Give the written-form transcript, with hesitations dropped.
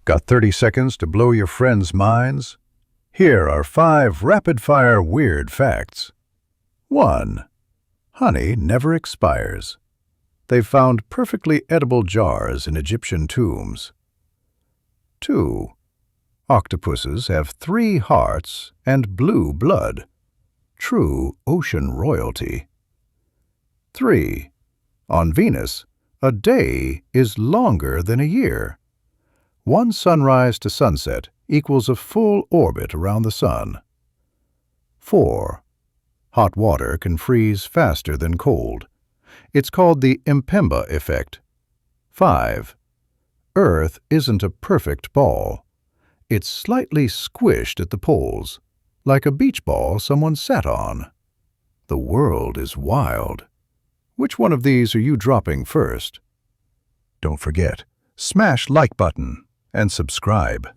Got 30 seconds to blow your friends' minds? Here are 5 rapid-fire weird facts. 1. Honey never expires. They've found perfectly edible jars in Egyptian tombs. 2. Octopuses have 3 hearts and blue blood. True ocean royalty. 3. On Venus, a day is longer than a year. 1 sunrise to sunset equals a full orbit around the sun. 4. Hot water can freeze faster than cold. It's called the Mpemba effect. 5. Earth isn't a perfect ball. It's slightly squished at the poles, like a beach ball someone sat on. The world is wild. Which one of these are you dropping first? Don't forget, smash like button and subscribe.